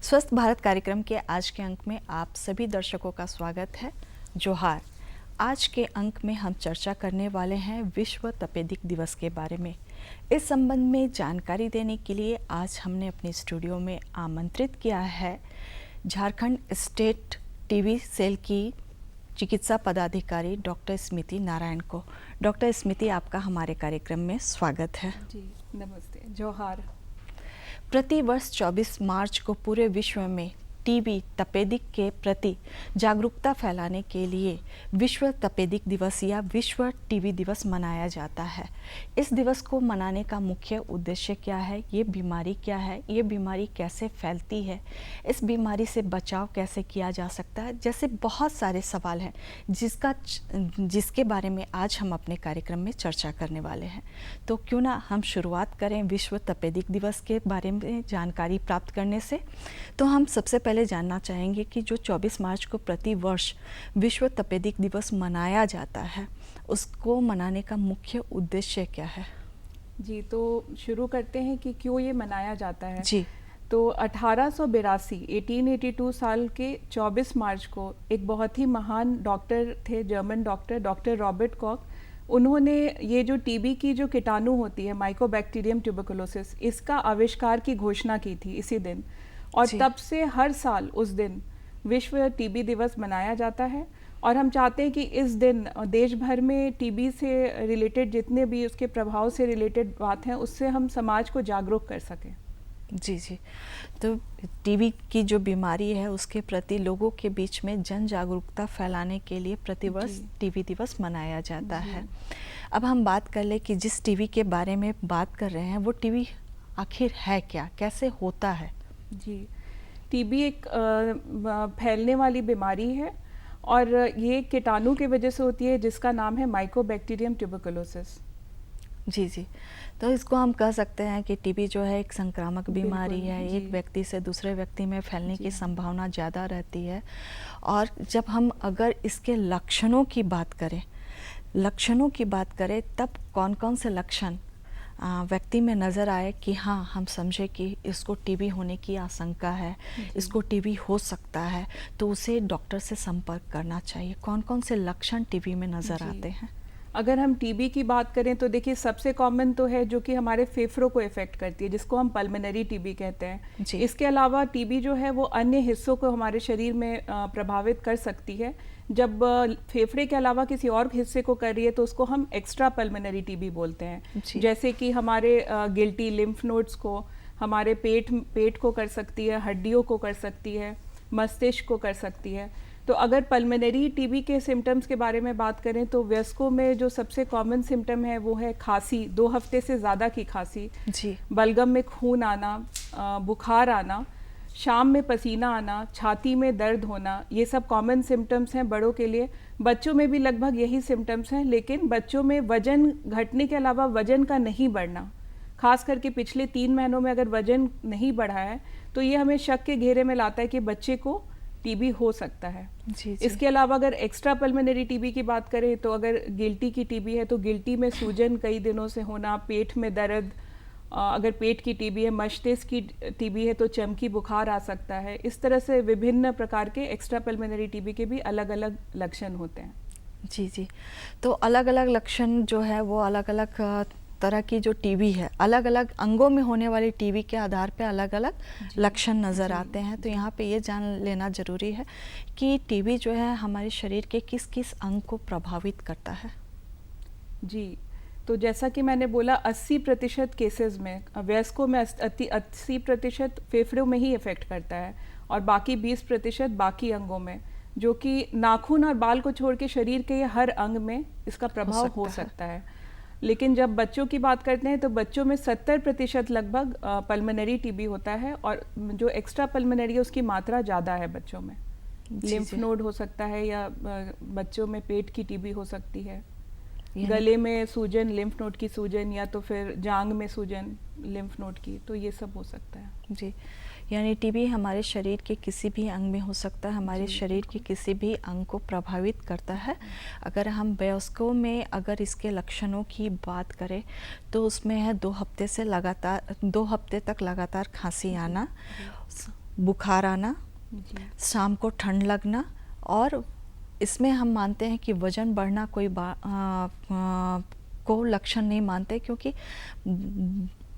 स्वस्थ भारत कार्यक्रम के आज के अंक में आप सभी दर्शकों का स्वागत है। जोहार। आज के अंक में हम चर्चा करने वाले हैं विश्व तपेदिक दिवस के बारे में। इस संबंध में जानकारी देने के लिए आज हमने अपने स्टूडियो में आमंत्रित किया है झारखंड स्टेट टीबी सेल की चिकित्सा पदाधिकारी डॉक्टर स्मृति नारायण को। डॉक्टर स्मृति, आपका हमारे कार्यक्रम में स्वागत है। जी नमस्ते। जोहार। प्रतिवर्ष 24 मार्च को पूरे विश्व में टीबी तपेदिक के प्रति जागरूकता फैलाने के लिए विश्व तपेदिक दिवस या विश्व टीबी दिवस मनाया जाता है। इस दिवस को मनाने का मुख्य उद्देश्य क्या है, ये बीमारी क्या है, ये बीमारी कैसे फैलती है, इस बीमारी से बचाव कैसे किया जा सकता है, जैसे बहुत सारे सवाल हैं जिसके बारे में आज हम अपने कार्यक्रम में चर्चा करने वाले हैं। तो क्यों ना हम शुरुआत करें विश्व तपेदिक दिवस के बारे में जानकारी प्राप्त करने से। तो हम सबसे पहले जानना चाहेंगे कि जो 24 मार्च को प्रति वर्ष विश्व तपेदिक दिवस मनाया जाता है, उसको मनाने का मुख्य उद्देश्य क्या है? जी, तो शुरू करते हैं कि क्यों ये मनाया जाता है। जी। तो 1882 साल के 24 मार्च को एक बहुत ही महान डॉक्टर थे, जर्मन डॉक्टर रॉबर्ट कॉक। उन्होंने ये जो टीबी की जो कीटाणु होती है माइकोबैक्टीरियम ट्यूबरकुलोसिस, इसका आविष्कार की घोषणा की थी इसी दिन। और तब से हर साल उस दिन विश्व टीबी दिवस मनाया जाता है। और हम चाहते हैं कि इस दिन देश भर में टीबी से रिलेटेड जितने भी उसके प्रभाव से रिलेटेड बात हैं, उससे हम समाज को जागरूक कर सकें। जी। तो टीबी की जो बीमारी है उसके प्रति लोगों के बीच में जन जागरूकता फैलाने के लिए प्रतिवर्ष टीबी दिवस मनाया जाता है। अब हम बात कर ले कि जिस टीबी के बारे में बात कर रहे हैं वो टीबी आखिर है क्या, कैसे होता है? जी, टीबी एक फैलने वाली बीमारी है और ये कीटाणु की वजह से होती है जिसका नाम है माइकोबैक्टीरियम ट्यूबरकुलोसिस। जी। तो इसको हम कह सकते हैं कि टीबी जो है एक संक्रामक बीमारी है, एक व्यक्ति से दूसरे व्यक्ति में फैलने की संभावना ज़्यादा रहती है। और जब हम अगर इसके लक्षणों की बात करें तब कौन कौन से लक्षण व्यक्ति में नज़र आए कि हाँ, हम समझे कि इसको टीबी होने की आशंका है, इसको टीबी हो सकता है, तो उसे डॉक्टर से संपर्क करना चाहिए। कौन कौन से लक्षण टीबी में नज़र आते हैं? अगर हम टीबी की बात करें तो देखिए, सबसे कॉमन तो है जो कि हमारे फेफड़ों को इफ़ेक्ट करती है, जिसको हम पल्मोनरी टीबी कहते हैं। इसके अलावा टीबी जो है वो अन्य हिस्सों को हमारे शरीर में प्रभावित कर सकती है। जब फेफड़े के अलावा किसी और हिस्से को कर रही है तो उसको हम एक्स्ट्रा पल्मोनरी टीबी बोलते हैं। जैसे कि हमारे गिल्टी लिम्फ नोड्स को, हमारे पेट को कर सकती है, हड्डियों को कर सकती है, मस्तिष्क को कर सकती है। तो अगर पल्मोनरी टीबी के सिम्टम्स के बारे में बात करें तो वयस्कों में जो सबसे कॉमन सिम्टम है वो है खांसी, 2 हफ्ते से ज़्यादा की खांसी, बलगम में खून आना, बुखार आना, शाम में पसीना आना, छाती में दर्द होना, ये सब कॉमन सिम्टम्स हैं बड़ों के लिए। बच्चों में भी लगभग यही सिम्टम्स हैं, लेकिन बच्चों में वजन घटने के अलावा वजन का नहीं बढ़ना, खास करके पिछले 3 महीनों में अगर वजन नहीं बढ़ा है तो ये हमें शक के घेरे में लाता है कि बच्चे को टीबी हो सकता है। इसके अलावा अगर एक्स्ट्रा पल्मोनरी टीबी की बात करें तो अगर गिल्टी की टीबी है तो गिल्टी में सूजन कई दिनों से होना, पेट में दर्द, अगर पेट की टीबी है, मस्तिष्क की टीबी है तो चमकी बुखार आ सकता है। इस तरह से विभिन्न प्रकार के एक्स्ट्रा पल्मोनरी टीबी के भी अलग अलग लक्षण होते हैं। जी। तो अलग अलग लक्षण जो है वो अलग अलग तरह की जो टीबी है, अलग अलग अंगों में होने वाली टीबी के आधार पे अलग अलग लक्षण नज़र आते हैं। तो यहाँ पे ये जान लेना ज़रूरी है कि टीबी जो है हमारे शरीर के किस किस अंग को प्रभावित करता है। जी, तो जैसा कि मैंने बोला 80% केसेस में वयस्कों में 80% फेफड़ों में ही इफ़ेक्ट करता है और बाकी 20% बाकी अंगों में, जो कि नाखून और बाल को छोड़ के शरीर के हर अंग में इसका प्रभाव हो सकता है। लेकिन जब बच्चों की बात करते हैं तो बच्चों में 70% लगभग पल्मोनरी टीबी होता है और जो एक्स्ट्रा पल्मोनरी है उसकी मात्रा ज़्यादा है बच्चों में। लिम्फ नोड हो सकता है या बच्चों में पेट की टीबी हो सकती है, गले में सूजन, लिम्फ नोड की सूजन, या तो फिर जांघ में सूजन लिम्फ नोड की, तो ये सब हो सकता है। जी, यानी टीबी हमारे शरीर के किसी भी अंग में हो सकता है, हमारे शरीर के किसी भी अंग को प्रभावित करता है। अगर हम वयस्कों में अगर इसके लक्षणों की बात करें तो उसमें है 2 हफ्ते तक लगातार खांसी आना, बुखार आना, शाम को ठंड लगना, और इसमें हम मानते हैं कि वज़न बढ़ना कोई को लक्षण नहीं मानते, क्योंकि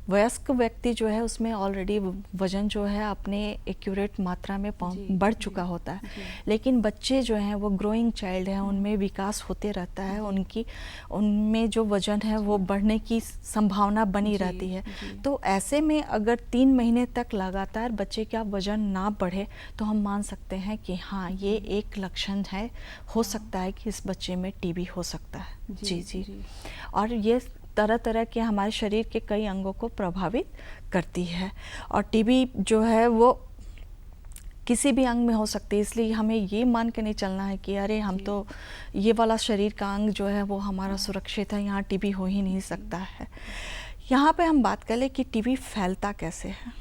वयस्क व्यक्ति जो है उसमें ऑलरेडी वज़न जो है अपने एक्यूरेट मात्रा में बढ़ चुका होता है। लेकिन बच्चे जो हैं वो ग्रोइंग चाइल्ड हैं, उनमें विकास होते रहता है, उनमें जो वज़न है वो बढ़ने की संभावना बनी रहती है। तो ऐसे में अगर 3 महीने तक लगातार बच्चे का वज़न ना बढ़े तो हम मान सकते हैं कि हाँ, ये एक लक्षण है, हो सकता है कि इस बच्चे में टीबी हो सकता है। जी। और ये तरह तरह के हमारे शरीर के कई अंगों को प्रभावित करती है, और टीबी जो है वो किसी भी अंग में हो सकती है। इसलिए हमें ये मान के नहीं चलना है कि अरे हम तो ये वाला शरीर का अंग जो है वो हमारा सुरक्षित है, यहाँ टीबी हो ही नहीं सकता है। यहाँ पे हम बात कर ले कि टीबी फैलता कैसे है।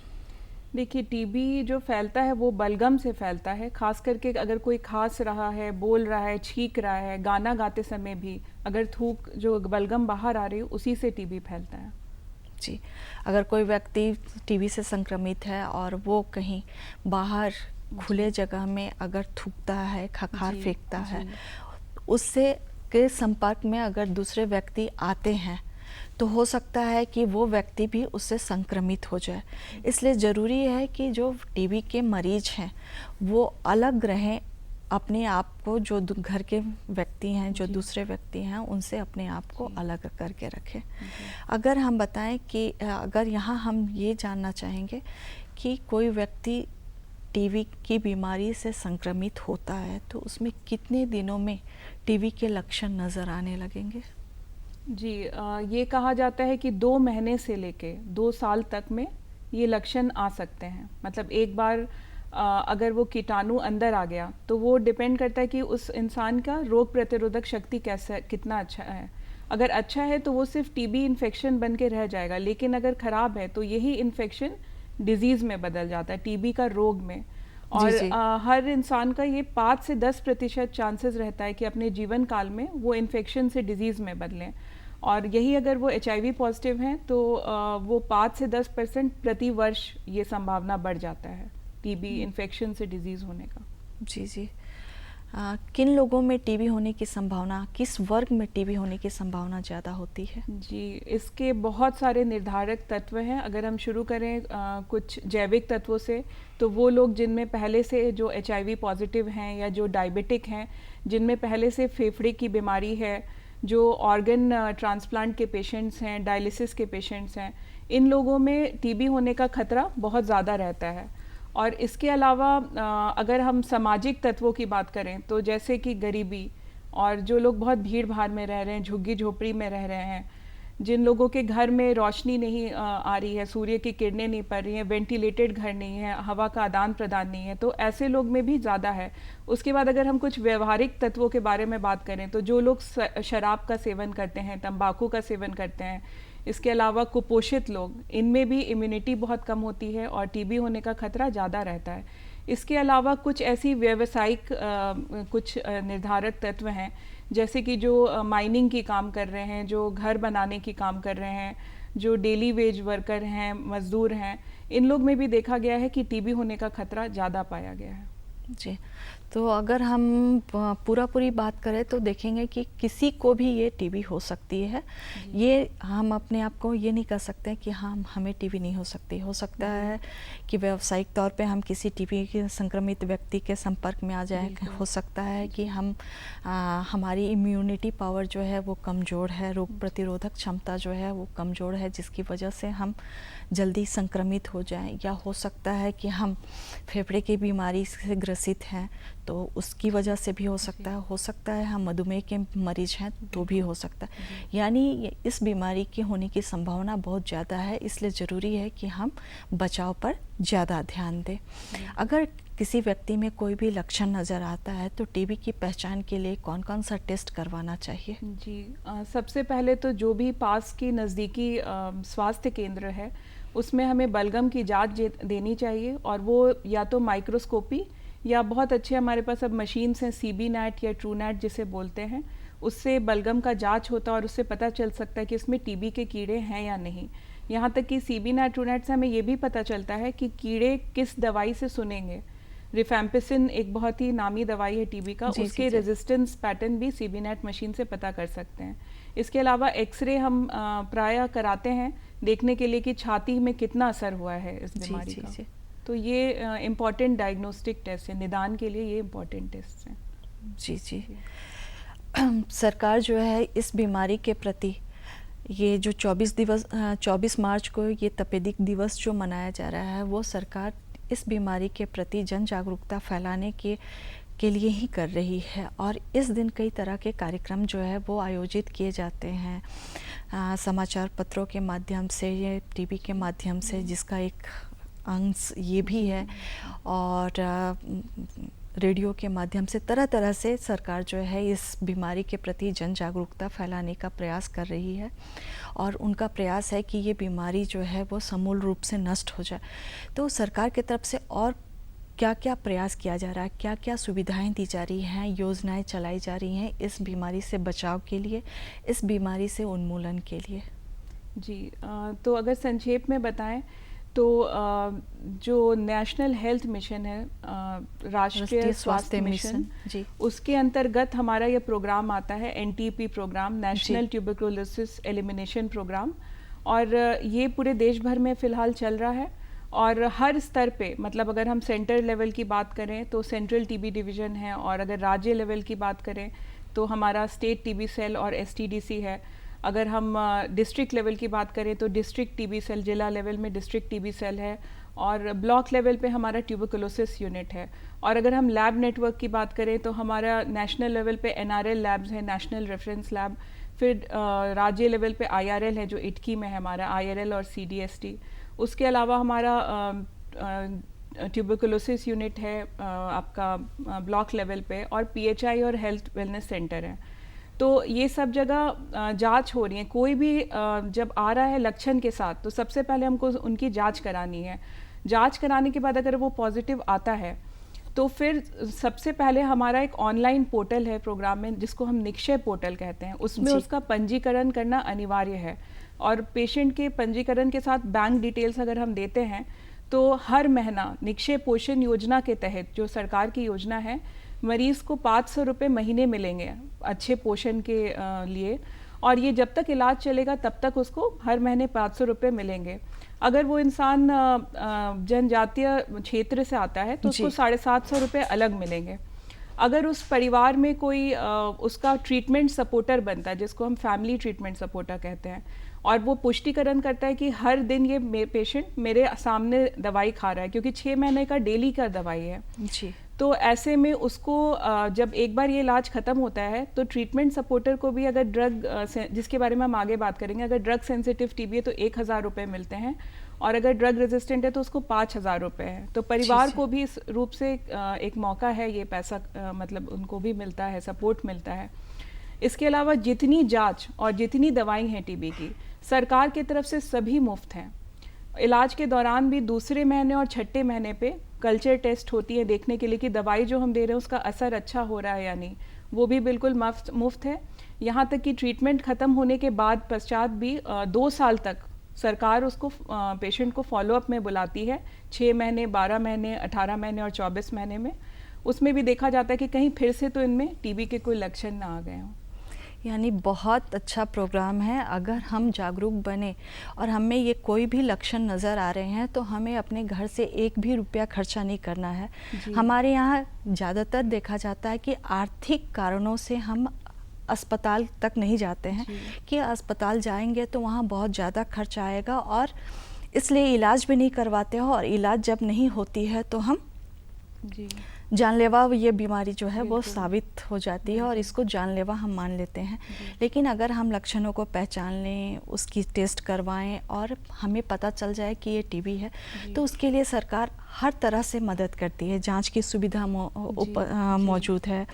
देखिए, टीबी जो फैलता है वो बलगम से फैलता है। खास करके अगर कोई खांस रहा है, बोल रहा है, छींक रहा है, गाना गाते समय भी अगर थूक जो बलगम बाहर आ रही है, उसी से टीबी फैलता है। जी, अगर कोई व्यक्ति टीबी से संक्रमित है और वो कहीं बाहर खुले जगह में अगर थूकता है, खखार फेंकता है, उससे के संपर्क में अगर दूसरे व्यक्ति आते हैं तो हो सकता है कि वो व्यक्ति भी उससे संक्रमित हो जाए। इसलिए ज़रूरी है कि जो टीबी के मरीज हैं वो अलग रहें अपने आप को, जो घर के व्यक्ति हैं, जो दूसरे व्यक्ति हैं, उनसे अपने आप को अलग करके रखें। अगर हम बताएं कि अगर यहाँ हम ये जानना चाहेंगे कि कोई व्यक्ति टीबी की बीमारी से संक्रमित होता है तो उसमें कितने दिनों में टीबी के लक्षण नज़र आने लगेंगे? जी, ये कहा जाता है कि 2 महीने से लेके 2 साल तक में ये लक्षण आ सकते हैं। मतलब एक बार अगर वो कीटाणु अंदर आ गया तो वो डिपेंड करता है कि उस इंसान का रोग प्रतिरोधक शक्ति कितना अच्छा है। अगर अच्छा है तो वो सिर्फ टीबी इन्फेक्शन बन के रह जाएगा, लेकिन अगर ख़राब है तो यही इन्फेक्शन डिजीज़ में बदल जाता है, टीबी का रोग में। और हर इंसान का ये 5 से 10% चांसेस रहता है कि अपने जीवन काल में वो इन्फेक्शन से डिजीज़ में बदलें। और यही अगर वो HIV पॉजिटिव हैं तो वो 5 से 10% प्रति वर्ष ये संभावना बढ़ जाता है टीबी इन्फेक्शन से डिजीज़ होने का। जी। किन लोगों में टीबी होने की संभावना, किस वर्ग में टीबी होने की संभावना ज़्यादा होती है? जी, इसके बहुत सारे निर्धारक तत्व हैं। अगर हम शुरू करें कुछ जैविक तत्वों से, तो वो लोग जिनमें पहले से जो HIV पॉजिटिव हैं या जो डायबिटिक हैं, जिनमें पहले से फेफड़े की बीमारी है, जो ऑर्गन ट्रांसप्लांट के पेशेंट्स हैं, डायलिसिस के पेशेंट्स हैं, इन लोगों में टीबी होने का खतरा बहुत ज़्यादा रहता है। और इसके अलावा अगर हम सामाजिक तत्वों की बात करें तो जैसे कि गरीबी, और जो लोग बहुत भीड़ भाड़ में रह रहे हैं, झुग्गी झोपड़ी में रह रहे हैं, जिन लोगों के घर में रोशनी नहीं आ रही है, सूर्य की किरणें नहीं पड़ रही हैं, वेंटिलेटेड घर नहीं है, हवा का आदान प्रदान नहीं है, तो ऐसे लोग में भी ज़्यादा है। उसके बाद अगर हम कुछ व्यवहारिक तत्वों के बारे में बात करें तो जो लोग शराब का सेवन करते हैं, तंबाकू का सेवन करते हैं, इसके अलावा कुपोषित लोग, इनमें भी इम्यूनिटी बहुत कम होती है और टीबी होने का खतरा ज़्यादा रहता है। इसके अलावा कुछ ऐसी व्यावसायिक कुछ निर्धारक तत्व हैं, जैसे कि जो माइनिंग की काम कर रहे हैं, जो घर बनाने की काम कर रहे हैं, जो डेली वेज वर्कर हैं, मजदूर हैं, इन लोग में भी देखा गया है कि टीबी होने का खतरा ज़्यादा पाया गया है। जी, तो अगर हम पूरी बात करें तो देखेंगे कि किसी को भी ये टीबी हो सकती है। ये हम अपने आप को ये नहीं कह सकते कि हाँ हमें टीबी नहीं हो सकती। हो सकता है कि व्यावसायिक तौर पे हम किसी टीबी के संक्रमित व्यक्ति के संपर्क में आ जाए। हो सकता है कि हम हमारी इम्यूनिटी पावर जो है वो कमज़ोर है, रोग प्रतिरोधक क्षमता जो है वो कमज़ोर है, जिसकी वजह से हम जल्दी संक्रमित हो जाएं। या हो सकता है कि हम फेफड़े की बीमारी से ग्रसित हैं तो उसकी वजह से भी हो सकता है। हो सकता है हम मधुमेह के मरीज हैं तो भी हो सकता है। यानी इस बीमारी के होने की संभावना बहुत ज़्यादा है, इसलिए ज़रूरी है कि हम बचाव पर ज़्यादा ध्यान दें। अगर किसी व्यक्ति में कोई भी लक्षण नज़र आता है तो टीबी की पहचान के लिए कौन कौन सा टेस्ट करवाना चाहिए? जी, सबसे पहले तो जो भी पास की नज़दीकी स्वास्थ्य केंद्र है उसमें हमें बलगम की जांच देनी चाहिए, और वो या तो माइक्रोस्कोपी या बहुत अच्छे हमारे पास अब मशीन्स हैं, CB नेट या ट्रू नेट जिसे बोलते हैं, उससे बलगम का जांच होता है और उससे पता चल सकता है कि इसमें टीबी के कीड़े हैं या नहीं। यहाँ तक कि CB-NAT TrueNAT से हमें ये भी पता चलता है कि कीड़े किस दवाई से सुनेंगे। रिफैम्पिसिन एक बहुत ही नामी दवाई है टीबी का, उसके रेजिस्टेंस पैटर्न भी CB-NAT मशीन से पता कर सकते हैं। इसके अलावा एक्सरे हम प्रायः कराते हैं देखने के लिए कि छाती में कितना असर हुआ है इस बीमारी का। तो ये इम्पॉर्टेंट डायग्नोस्टिक टेस्ट है, निदान के लिए ये इम्पॉर्टेंट टेस्ट हैं। जी। सरकार जो है इस बीमारी के प्रति ये जो 24 मार्च को ये तपेदिक दिवस जो मनाया जा रहा है, वो सरकार इस बीमारी के प्रति जन जागरूकता फैलाने के लिए ही कर रही है। और इस दिन कई तरह के कार्यक्रम जो है वो आयोजित किए जाते हैं, समाचार पत्रों के माध्यम से, ये टीवी के माध्यम से, जिसका एक अंश ये भी है, और रेडियो के माध्यम से तरह तरह से सरकार जो है इस बीमारी के प्रति जन जागरूकता फैलाने का प्रयास कर रही है। और उनका प्रयास है कि ये बीमारी जो है वो समूल रूप से नष्ट हो जाए। तो सरकार की तरफ से और क्या क्या प्रयास किया जा रहा है, क्या क्या सुविधाएं दी जा रही हैं, योजनाएं चलाई जा रही हैं इस बीमारी से बचाव के लिए, इस बीमारी से उन्मूलन के लिए? जी, तो अगर संक्षेप में बताएं तो जो नेशनल हेल्थ मिशन है, राष्ट्रीय स्वास्थ्य मिशन जी, उसके अंतर्गत हमारा ये प्रोग्राम आता है, NTP programme, national tuberculosis elimination programme. और ये पूरे देश भर में फ़िलहाल चल रहा है। और हर स्तर पे, मतलब अगर हम सेंटर लेवल की बात करें तो सेंट्रल TB डिवीज़न है, और अगर राज्य लेवल की बात करें तो हमारा स्टेट TB सेल और STDC है। अगर हम डिस्ट्रिक्ट लेवल की बात करें तो डिस्ट्रिक्ट TB सेल, जिला लेवल में डिस्ट्रिक्ट TB सेल है, और ब्लॉक लेवल पे हमारा ट्यूबरकुलोसिस यूनिट है। और अगर हम लैब नेटवर्क की बात करें तो हमारा नेशनल लेवल पे NRL लैब्स है, नेशनल रेफरेंस लैब। फिर राज्य लेवल पे IRL है जो इटकी में है हमारा, IRL और CDST। उसके अलावा हमारा ट्यूबरकुलोसिस यूनिट है आपका ब्लॉक लेवल पे, और PHI और हेल्थ वेलनेस सेंटर है। तो ये सब जगह जांच हो रही है। कोई भी जब आ रहा है लक्षण के साथ तो सबसे पहले हमको उनकी जांच करानी है। जांच कराने के बाद अगर वो पॉजिटिव आता है तो फिर सबसे पहले हमारा एक ऑनलाइन पोर्टल है प्रोग्राम में, जिसको हम निक्षय पोर्टल कहते हैं। उसमें उसका पंजीकरण करना अनिवार्य है, और पेशेंट के पंजीकरण के साथ बैंक डिटेल्स अगर हम देते हैं तो हर महीना निक्षय पोषण योजना के तहत, जो सरकार की योजना है, मरीज़ को 500 रुपये महीने मिलेंगे अच्छे पोषण के लिए। और ये जब तक इलाज चलेगा तब तक उसको हर महीने 500 रुपये मिलेंगे। अगर वो इंसान जनजातीय क्षेत्र से आता है तो उसको 750 रुपये अलग मिलेंगे। अगर उस परिवार में कोई उसका ट्रीटमेंट सपोर्टर बनता है, जिसको हम फैमिली ट्रीटमेंट सपोर्टर कहते हैं, और वो पुष्टिकरण करता है कि हर दिन ये पेशेंट मेरे सामने दवाई खा रहा है, क्योंकि 6 महीने का डेली का दवाई है जी, तो ऐसे में उसको जब एक बार ये इलाज ख़त्म होता है तो ट्रीटमेंट सपोर्टर को भी, अगर ड्रग, जिसके बारे में हम आगे बात करेंगे, अगर ड्रग सेंसिटिव TB है तो 1000 रुपये मिलते हैं, और अगर ड्रग रेजिस्टेंट है तो उसको 5000 रुपये है। तो परिवार को भी इस रूप से एक मौका है, ये पैसा मतलब उनको भी मिलता है, सपोर्ट मिलता है। इसके अलावा जितनी जांच और जितनी दवाई हैं TB की, सरकार की तरफ से सभी मुफ्त हैं। इलाज के दौरान भी दूसरे महीने और छठे महीने पे कल्चर टेस्ट होती है देखने के लिए कि दवाई जो हम दे रहे हैं उसका असर अच्छा हो रहा है या नहीं, वो भी बिल्कुल मुफ्त है। यहाँ तक कि ट्रीटमेंट ख़त्म होने के बाद पश्चात भी 2 साल तक सरकार उसको पेशेंट को फॉलोअप में बुलाती है, 6 महीने, 12 महीने, 18 महीने और 24 महीने में। उसमें भी देखा जाता है कि कहीं फिर से तो इनमें TB के कोई लक्षण ना आ गए हों। यानी बहुत अच्छा प्रोग्राम है। अगर हम जागरूक बने और हमें ये कोई भी लक्षण नज़र आ रहे हैं तो हमें अपने घर से एक भी रुपया खर्चा नहीं करना है। हमारे यहाँ ज़्यादातर देखा जाता है कि आर्थिक कारणों से हम अस्पताल तक नहीं जाते हैं कि अस्पताल जाएंगे तो वहाँ बहुत ज़्यादा खर्च आएगा, और इसलिए इलाज भी नहीं करवाते हो, और इलाज जब नहीं होती है तो हम जानलेवा ये बीमारी जो है वो साबित हो जाती है, और इसको जानलेवा हम मान लेते हैं। लेकिन अगर हम लक्षणों को पहचान लें, उसकी टेस्ट करवाएं और हमें पता चल जाए कि ये TB है, तो उसके लिए सरकार हर तरह से मदद करती है। जांच की सुविधा मौजूद है,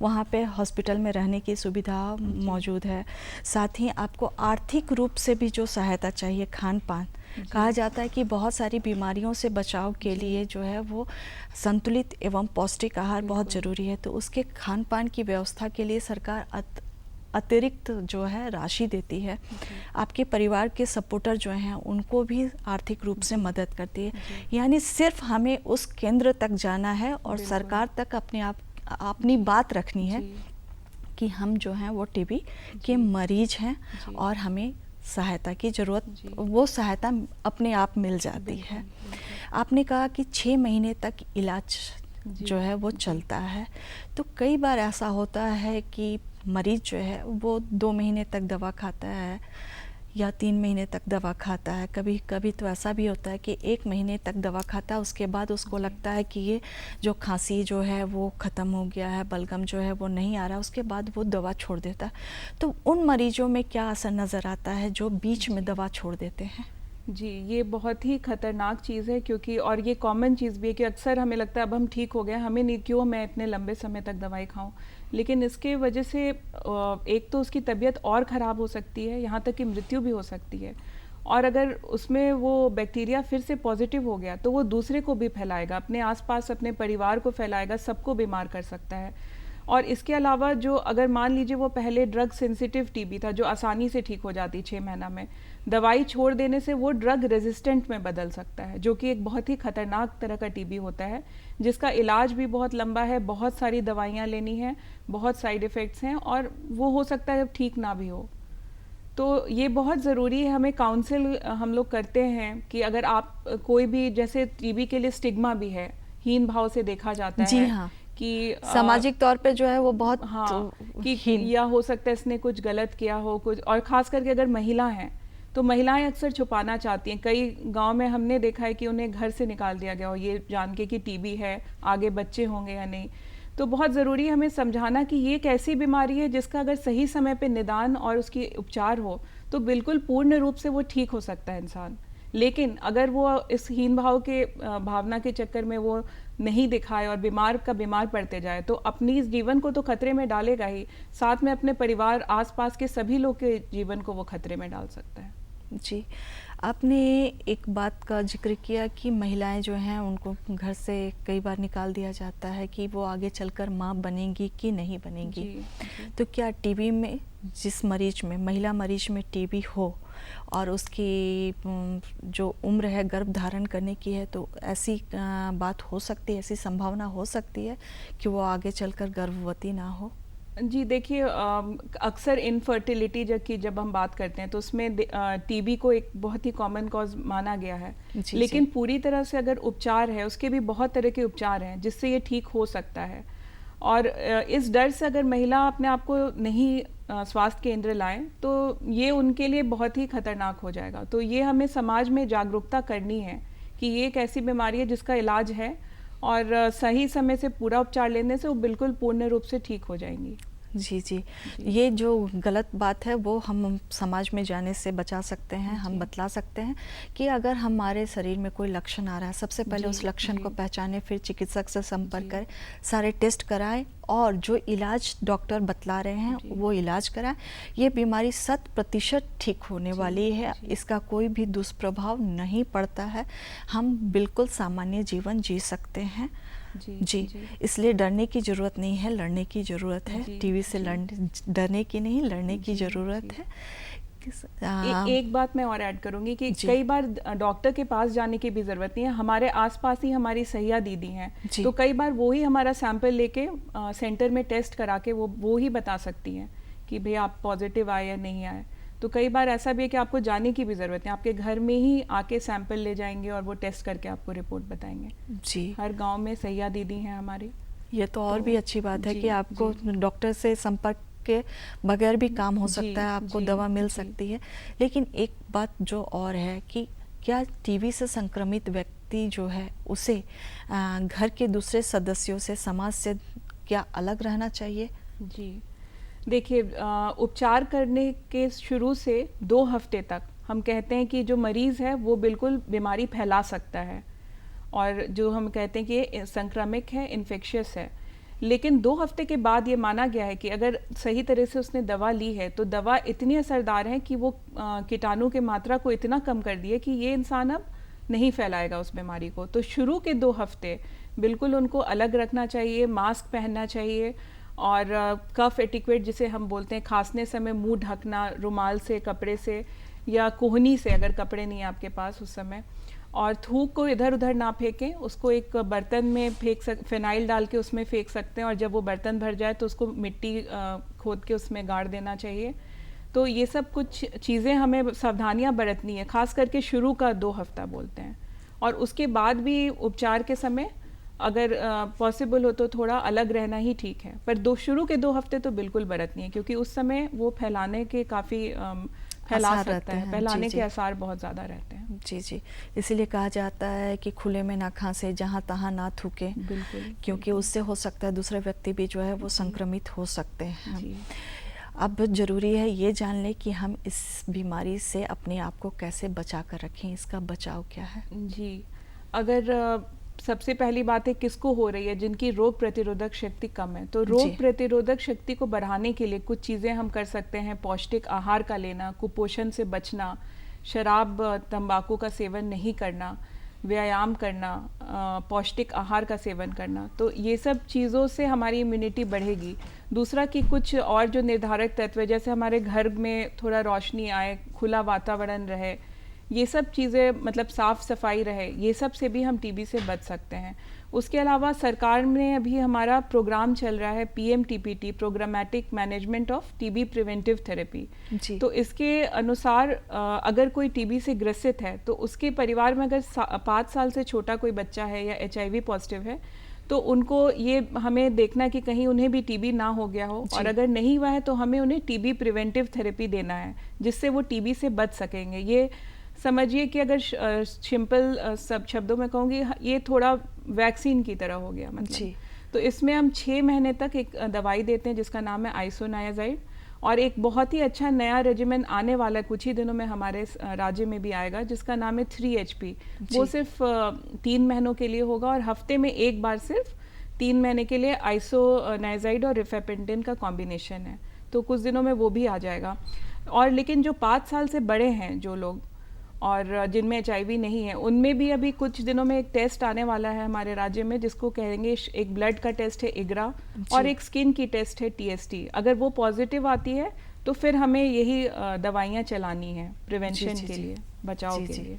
वहाँ पे हॉस्पिटल में रहने की सुविधा मौजूद है। साथ ही आपको आर्थिक रूप से भी जो सहायता चाहिए, खान पान, कहा जाता है कि बहुत सारी बीमारियों से बचाव के लिए जो है वो संतुलित एवं पौष्टिक आहार बहुत ज़रूरी है। तो उसके खान पान की व्यवस्था के लिए सरकार अतिरिक्त जो है राशि देती है। आपके परिवार के सपोर्टर जो हैं उनको भी आर्थिक रूप से मदद करती है। यानी सिर्फ हमें उस केंद्र तक जाना है और सरकार तक अपनी बात रखनी है कि हम जो हैं वो टीबी के मरीज हैं और हमें सहायता की ज़रूरत, वो सहायता अपने आप मिल जाती है। आपने कहा कि 6 महीने तक इलाज जो है वो चलता है, तो कई बार ऐसा होता है कि मरीज जो है वो 2 महीने तक दवा खाता है या 3 महीने तक दवा खाता है। कभी कभी तो ऐसा भी होता है कि 1 महीने तक दवा खाता है, उसके बाद उसको लगता है कि ये जो खांसी जो है वो ख़त्म हो गया है, बलगम जो है वो नहीं आ रहा, उसके बाद वो दवा छोड़ देता है। तो उन मरीजों में क्या असर नज़र आता है जो बीच में दवा छोड़ देते हैं? जी, ये बहुत ही ख़तरनाक चीज़ है, क्योंकि और ये कॉमन चीज़ भी है कि अक्सर हमें लगता है अब हम ठीक हो गए, हमें नहीं, क्यों मैं इतने लंबे समय तक दवाई खाऊं। लेकिन इसके वजह से एक तो उसकी तबीयत और ख़राब हो सकती है, यहाँ तक कि मृत्यु भी हो सकती है। और अगर उसमें वो बैक्टीरिया फिर से पॉजिटिव हो गया तो वो दूसरे को भी फैलाएगा, अपने आसपास अपने परिवार को फैलाएगा, सबको बीमार कर सकता है। और इसके अलावा जो अगर मान लीजिए वो पहले ड्रग सेंसिटिव टीबी था जो आसानी से ठीक हो जाती 6 महीना में, दवाई छोड़ देने से वो ड्रग रेजिस्टेंट में बदल सकता है, जो कि एक बहुत ही खतरनाक तरह का टीबी होता है, जिसका इलाज भी बहुत लंबा है, बहुत सारी दवाइयाँ लेनी हैं, बहुत साइड इफ़ेक्ट्स हैं और वो हो सकता है ठीक ना भी हो। तो ये बहुत ज़रूरी है, हमें काउंसिल हम लोग करते हैं कि अगर आप कोई भी, जैसे टीबी के लिए स्टिग्मा भी है, हीन भाव से देखा जाता है। हाँ। कि सामाजिक तौर पे जो है वो बहुत कि या हो सकता है इसने कुछ गलत किया हो कुछ, और ख़ास करके अगर महिला हैं तो महिलाएं अक्सर छुपाना चाहती हैं। कई गांव में हमने देखा है कि उन्हें घर से निकाल दिया गया हो ये जान के कि टीबी है, आगे बच्चे होंगे या नहीं। तो बहुत ज़रूरी है हमें समझाना कि ये एक ऐसी बीमारी है जिसका अगर सही समय पे निदान और उसकी उपचार हो तो बिल्कुल पूर्ण रूप से वो ठीक हो सकता है इंसान। लेकिन अगर वो इस हीन भाव के भावना के चक्कर में वो नहीं दिखाए और बीमार पड़ते जाए तो अपनी इस जीवन को तो खतरे में डालेगा ही, साथ में अपने परिवार आसपास के सभी लोग के जीवन को वो खतरे में डाल सकता है। जी, आपने एक बात का जिक्र किया कि महिलाएं जो हैं उनको घर से कई बार निकाल दिया जाता है कि वो आगे चलकर माँ बनेंगी कि नहीं बनेंगी। जी। तो क्या टीबी में जिस मरीज में, महिला मरीज में टीबी हो और उसकी जो उम्र है गर्भ धारण करने की है, तो ऐसी बात हो सकती है, ऐसी संभावना हो सकती है कि वो आगे चलकर गर्भवती ना हो? जी देखिए, अक्सर इनफर्टिलिटी जब हम बात करते हैं तो उसमें टीबी को एक बहुत ही कॉमन कॉज माना गया है। लेकिन पूरी तरह से अगर उपचार है, उसके भी बहुत तरह के उपचार हैं जिससे ये ठीक हो सकता है। और इस डर से अगर महिला अपने आप को नहीं स्वास्थ्य केंद्र लाएं तो ये उनके लिए बहुत ही खतरनाक हो जाएगा। तो ये हमें समाज में जागरूकता करनी है कि ये एक ऐसी बीमारी है जिसका इलाज है और सही समय से पूरा उपचार लेने से वो बिल्कुल पूर्ण रूप से ठीक हो जाएंगी। जी, जी जी, ये जो गलत बात है वो हम समाज में जाने से बचा सकते हैं। हम बतला सकते हैं कि अगर हमारे शरीर में कोई लक्षण आ रहा है, सबसे पहले उस लक्षण को पहचाने, फिर चिकित्सक से संपर्क करें, सारे टेस्ट कराएं और जो इलाज डॉक्टर बतला रहे हैं वो इलाज कराएं। ये बीमारी 100% ठीक होने वाली है, इसका कोई भी दुष्प्रभाव नहीं पड़ता है, हम बिल्कुल सामान्य जीवन जी सकते हैं। जी, इसलिए डरने की ज़रूरत नहीं है, लड़ने की ज़रूरत है। टीबी से डरने की नहीं, लड़ने की ज़रूरत है। एक बात मैं और ऐड करूंगी कि कई बार डॉक्टर के पास जाने की भी ज़रूरत नहीं है, हमारे आसपास ही हमारी सहिया दीदी हैं, तो कई बार वो ही हमारा सैंपल लेके सेंटर में टेस्ट करा के वो ही बता सकती हैं कि भैया आप पॉजिटिव आए या नहीं आए। तो कई बार ऐसा भी है कि आपको जाने की भी ज़रूरत है, आपके घर में ही आके सैंपल ले जाएंगे और वो टेस्ट करके आपको रिपोर्ट बताएंगे। जी, हर गांव में सहिया दीदी हैं हमारी। ये तो और भी अच्छी बात है कि आपको डॉक्टर से संपर्क के बगैर भी काम हो सकता है, आपको दवा मिल सकती है। लेकिन एक बात जो और है कि क्या टीबी से संक्रमित व्यक्ति जो है उसे घर के दूसरे सदस्यों से, समाज से क्या अलग रहना चाहिए? जी देखिए, उपचार करने के शुरू से 2 हफ्ते तक हम कहते हैं कि जो मरीज़ है वो बिल्कुल बीमारी फैला सकता है और जो हम कहते हैं कि ये संक्रामक है, इन्फेक्शियस है। लेकिन 2 हफ्ते के बाद ये माना गया है कि अगर सही तरह से उसने दवा ली है तो दवा इतनी असरदार है कि वो कीटाणु की मात्रा को इतना कम कर दिए कि ये इंसान अब नहीं फैलाएगा उस बीमारी को। तो शुरू के 2 हफ्ते बिल्कुल उनको अलग रखना चाहिए, मास्क पहनना चाहिए और कफ एटिक्वेट जिसे हम बोलते हैं, खांसने समय मुंह ढकना रुमाल से, कपड़े से या कोहनी से अगर कपड़े नहीं आपके पास उस समय। और थूक को इधर उधर ना फेंकें, उसको एक बर्तन में फिनाइल डाल के उसमें फेंक सकते हैं, और जब वो बर्तन भर जाए तो उसको मिट्टी खोद के उसमें गाड़ देना चाहिए। तो ये सब कुछ चीज़ें हमें सावधानियां बरतनी है, खास करके शुरू का 2 हफ्ता बोलते हैं। और उसके बाद भी उपचार के समय अगर पॉसिबल हो तो थोड़ा अलग रहना ही ठीक है, पर शुरू के 2 हफ्ते तो बिल्कुल बरतनी है, क्योंकि उस समय वो फैलाने के काफ़ी फैला सकता है, फैलाने के आसार बहुत ज़्यादा रहते हैं। जी जी, इसीलिए कहा जाता है कि खुले में ना खांसे, जहाँ तहाँ ना थूके, बिल्कुल, क्योंकि उससे हो सकता है दूसरे व्यक्ति भी जो है वो संक्रमित हो सकते हैं। जी। अब ज़रूरी है ये जान लें कि हम इस बीमारी से अपने आप को कैसे बचा कर रखें, इसका बचाव क्या है? जी, अगर सबसे पहली बात है किसको हो रही है, जिनकी रोग प्रतिरोधक शक्ति कम है, तो रोग प्रतिरोधक शक्ति को बढ़ाने के लिए कुछ चीज़ें हम कर सकते हैं। पौष्टिक आहार का लेना, कुपोषण से बचना, शराब तंबाकू का सेवन नहीं करना, व्यायाम करना, पौष्टिक आहार का सेवन करना, तो ये सब चीज़ों से हमारी इम्यूनिटी बढ़ेगी। दूसरा कि कुछ और जो निर्धारक तत्व है, जैसे हमारे घर में थोड़ा रोशनी आए, खुला वातावरण रहे, ये सब चीज़ें मतलब साफ़ सफाई रहे, ये सब से भी हम टीबी से बच सकते हैं। उसके अलावा सरकार ने अभी हमारा प्रोग्राम चल रहा है PMTPT, programmatic management of TB preventive therapy. तो इसके अनुसार अगर कोई टीबी से ग्रसित है तो उसके परिवार में अगर 5 साल से छोटा कोई बच्चा है या HIV पॉजिटिव है, तो उनको ये हमें देखना कि कहीं उन्हें भी टीबी ना हो गया हो, और अगर नहीं हुआ है तो हमें उन्हें टीबी प्रिवेंटिव थेरेपी देना है, जिससे वो टीबी से बच सकेंगे। ये समझिए कि अगर सिंपल सब शब्दों में कहूँगी, ये थोड़ा वैक्सीन की तरह हो गया मतलब। तो इसमें हम 6 महीने तक एक दवाई देते हैं जिसका नाम है आइसोनायाजाइड, और एक बहुत ही अच्छा नया रेजिमेन आने वाला है, कुछ ही दिनों में हमारे राज्य में भी आएगा, जिसका नाम है 3HP। वो सिर्फ 3 महीनों के लिए होगा, और हफ्ते में एक बार सिर्फ 3 महीने के लिए आइसोनायाजाइड और रिफेपेंटिन का कॉम्बिनेशन है, तो कुछ दिनों में वो भी आ जाएगा। और लेकिन जो 5 साल से बड़े हैं जो लोग और जिनमें HIV नहीं है, उनमें भी अभी कुछ दिनों में एक टेस्ट आने वाला है हमारे राज्य में, जिसको कहेंगे, एक ब्लड का टेस्ट है IGRA, और एक स्किन की टेस्ट है TST। अगर वो पॉजिटिव आती है तो फिर हमें यही दवाइयाँ चलानी है प्रिवेंशन के लिए, बचाव के लिए।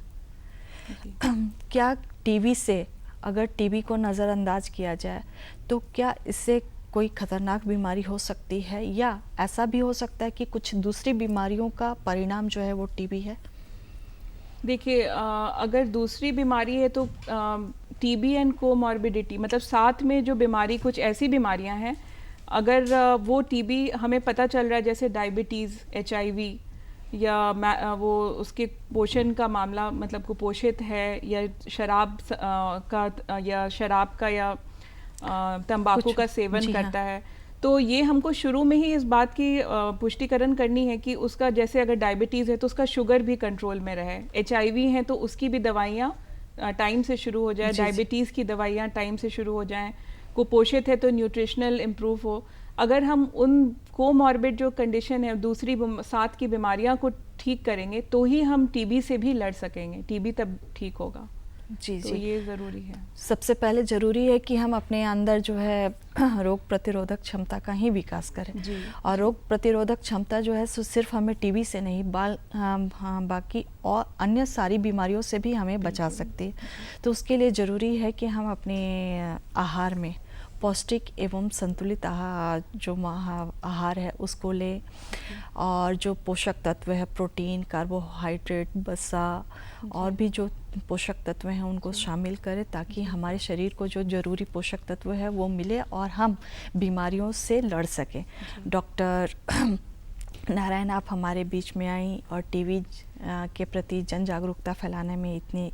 क्या टीबी से, अगर टीबी को नज़रअंदाज किया जाए तो क्या इससे कोई खतरनाक बीमारी हो सकती है, या ऐसा भी हो सकता है कि कुछ दूसरी बीमारियों का परिणाम जो है वो टीबी है? देखिए, अगर दूसरी बीमारी है तो TB एंड कोमॉर्बिडिटी, मतलब साथ में जो बीमारी, कुछ ऐसी बीमारियां हैं, अगर वो TB हमें पता चल रहा है, जैसे डायबिटीज़, HIV, या वो उसके पोषण का मामला, मतलब कुपोषित है, या शराब का या तंबाकू का सेवन करता है, तो ये हमको शुरू में ही इस बात की पुष्टिकरण करनी है कि उसका, जैसे अगर डायबिटीज़ है तो उसका शुगर भी कंट्रोल में रहे, HIV है तो उसकी भी दवाइयाँ टाइम से शुरू हो जाए, डायबिटीज़ की दवाइयाँ टाइम से शुरू हो जाएं, कुपोषित है तो न्यूट्रिशनल इम्प्रूव हो। अगर हम उन कोमॉर्बिड जो कंडीशन है, दूसरी साथ की बीमारियाँ को ठीक करेंगे तो ही हम TB से भी लड़ सकेंगे, TB तब ठीक होगा। जी तो ये ज़रूरी है। सबसे पहले ज़रूरी है कि हम अपने अंदर जो है रोग प्रतिरोधक क्षमता का ही विकास करें, और रोग प्रतिरोधक क्षमता जो है सिर्फ हमें TB से नहीं, बाकी और अन्य सारी बीमारियों से भी हमें बचा सकती है। तो उसके लिए ज़रूरी है कि हम अपने आहार में पौष्टिक एवं संतुलित आहार है उसको लें, और जो पोषक तत्व है, प्रोटीन, कार्बोहाइड्रेट, वसा और भी जो पोषक तत्व हैं उनको शामिल करें, ताकि हमारे शरीर को जो ज़रूरी पोषक तत्व है वो मिले और हम बीमारियों से लड़ सकें। डॉक्टर नारायण, आप हमारे बीच में आई और TB के प्रति जन जागरूकता फैलाने में इतनी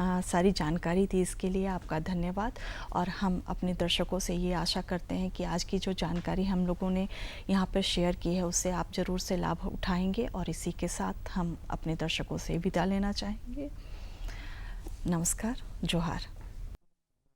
सारी जानकारी दी, इसके लिए आपका धन्यवाद। और हम अपने दर्शकों से ये आशा करते हैं कि आज की जो जानकारी हम लोगों ने यहाँ पर शेयर की है उससे आप ज़रूर से लाभ उठाएंगे, और इसी के साथ हम अपने दर्शकों से विदा लेना चाहेंगे। नमस्कार, जोहार।